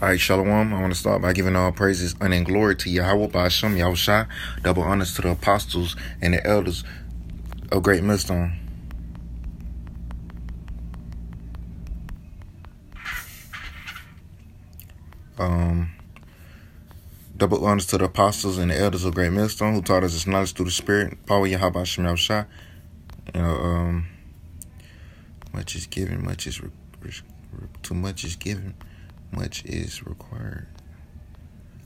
All right, Shalom. I want to start by giving all praises, honor, and glory to Yahweh, Ba'ashem, Yahushua. Double honors to the apostles and the elders of Great Millstone. Double honors to the apostles and the elders of Great Millstone who taught us this knowledge through the Spirit. Power Yahweh, Ba'ashem, Yahushua. Much is given, much is too much is given, much is required.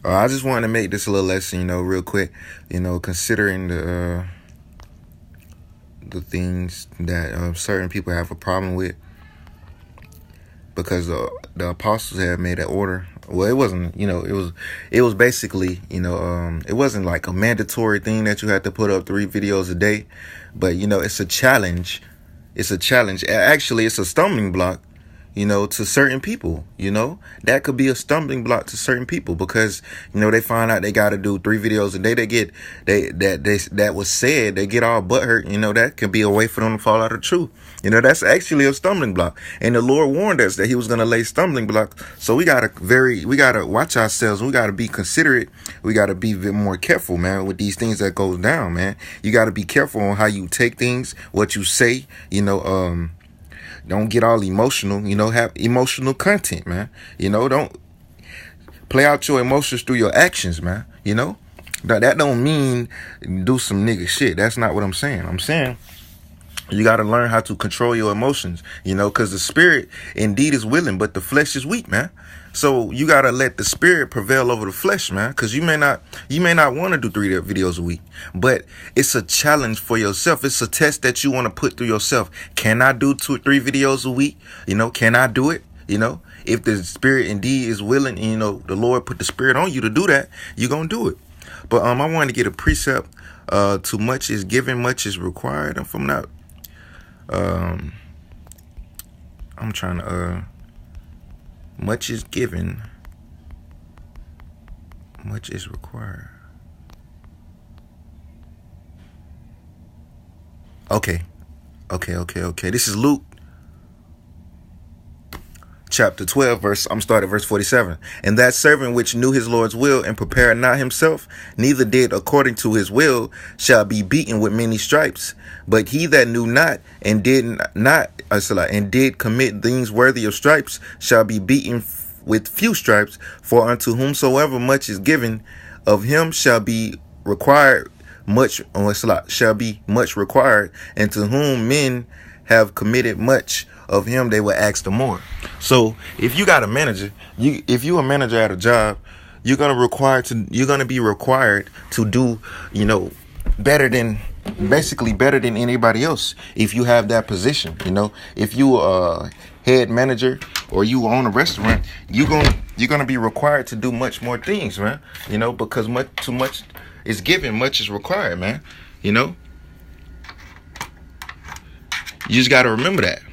I just wanted to make this a little lesson, real quick, considering the things that certain people have a problem with, because the apostles have made that order. Well, it wasn't, it was basically, it wasn't like a mandatory thing that you had to put up 3 videos a day, but it's a challenge. It's a challenge. Actually, it's a stumbling block, to certain people. That could be a stumbling block to certain people because, they find out they got to do 3 videos a day. That was said, they get all butthurt. That could be a way for them to fall out of truth. That's actually a stumbling block. And the Lord warned us that he was going to lay stumbling blocks. So we got to watch ourselves. We got to be considerate. We got to be a bit more careful, man, with these things that goes down, man. You got to be careful on how you take things, what you say, don't get all emotional, have emotional content, man. Don't play out your emotions through your actions, man. That don't mean do some nigga shit. That's not what I'm saying. I'm saying you got to learn how to control your emotions, because the spirit indeed is willing, but the flesh is weak, man. So you got to let the spirit prevail over the flesh, man, because you may not want to do 3 videos a week, but it's a challenge for yourself. It's a test that you want to put through yourself. Can I do 2 or 3 videos a week? Can I do it? If the spirit indeed is willing, the Lord put the spirit on you to do that, you're going to do it. But I wanted to get a precept. Too much is given, much is required. If I'm not, I'm trying to, much is given, much is required. Okay. This is Luke chapter 12, I'm starting at verse 47. And that servant which knew his Lord's will and prepared not himself, neither did according to his will, shall be beaten with many stripes. But he that knew not and did commit things worthy of stripes shall be beaten with few stripes. For unto whomsoever much is given, of him shall be required much, shall be much required. And to whom men have committed much, of him they will ask the more. So if you got a manager, if you a manager at a job, you're gonna be required to do, better than anybody else. If you have that position, if you a head manager or you own a restaurant, you're gonna be required to do much more things, man. Because too much is given, much is required, man. You just got to remember that.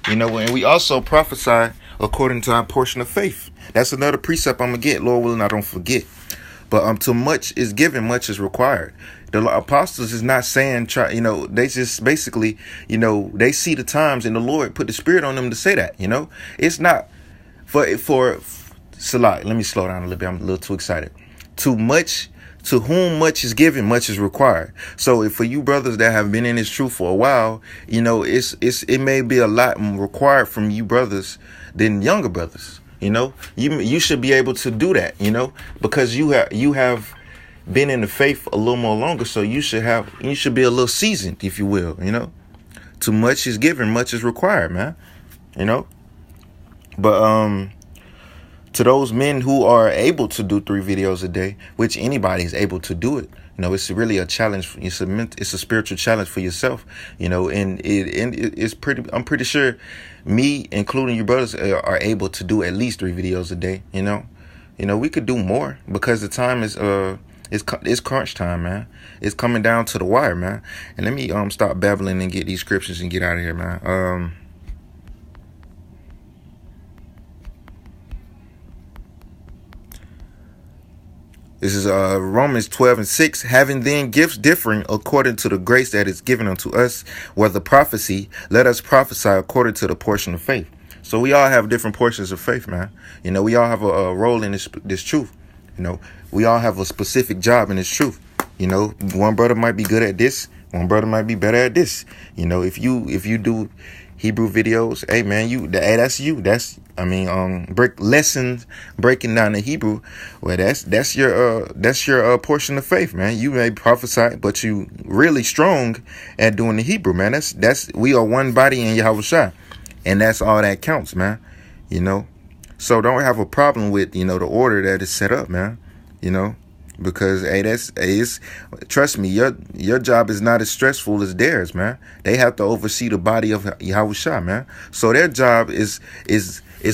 And we also prophesy according to our portion of faith. That's another precept I'm going to get. Lord willing, I don't forget. But too much is given, much is required. The apostles is not saying, they just basically, they see the times and the Lord put the spirit on them to say that, It's not for Salah. Let me slow down a little bit. I'm a little too excited. To whom much is given, much is required. So if for you brothers that have been in this truth for a while, it may be a lot required from you brothers than younger brothers. You should be able to do that, because you have been in the faith a little more longer. So you should be a little seasoned, if you will, Too much is given, much is required, man, But, to those men who are able to do 3 videos a day, which anybody is able to do it, it's really a challenge. It's a spiritual challenge for yourself, and it's pretty. I'm pretty sure me, including your brothers, are able to do at least 3 videos a day. We could do more because the time is it's crunch time, man. It's coming down to the wire, man. And let me stop babbling and get these scriptures and get out of here, man. This is Romans 12:6. Having then gifts differing according to the grace that is given unto us, whether prophecy, let us prophesy according to the portion of faith. So we all have different portions of faith, man. We all have a role in this truth. We all have a specific job in this truth. One brother might be good at this, one brother might be better at this. If you do Hebrew videos, hey man, that's you. Breaking down the Hebrew. Well, that's your portion of faith, man. You may prophesy, but you really strong at doing the Hebrew, man. We are one body in Yahushua, and that's all that counts, man. So don't have a problem with the order that is set up, man. Because trust me, your job is not as stressful as theirs, man. They have to oversee the body of Yahushua, man. So their job is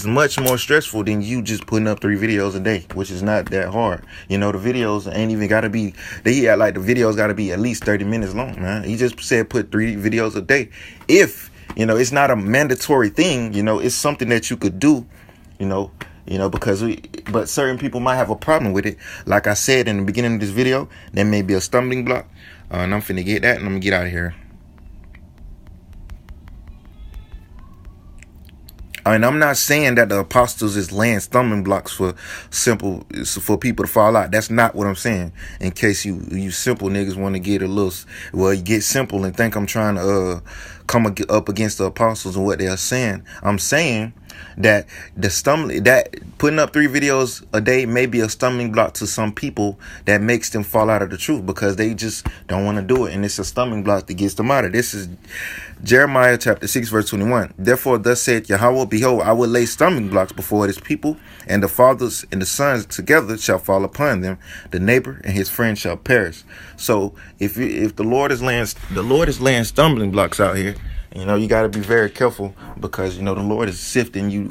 much more stressful than you just putting up 3 videos a day, which is not that hard. The videos ain't even gotta be. The videos gotta be at least 30 minutes long, man. He just said put 3 videos a day. If it's not a mandatory thing. It's something that you could do. But certain people might have a problem with it. Like I said in the beginning of this video, there may be a stumbling block. And I'm finna get that, and I'm gonna get out of here. And I'm not saying that the apostles is laying stumbling blocks for people to fall out. That's not what I'm saying. In case you simple niggas want to get you get simple and think I'm trying to come up against the apostles and what they are saying. I'm saying that putting up 3 videos a day may be a stumbling block to some people that makes them fall out of the truth because they just don't want to do it, and it's a stumbling block that gets them out of it. This is Jeremiah chapter 6 verse 21. Therefore thus saith Yahweh, behold, I will lay stumbling blocks before this people, and the fathers and the sons together shall fall upon them. The neighbor and his friend shall perish. So if the Lord is laying stumbling blocks out here, you got to be very careful because the Lord is sifting you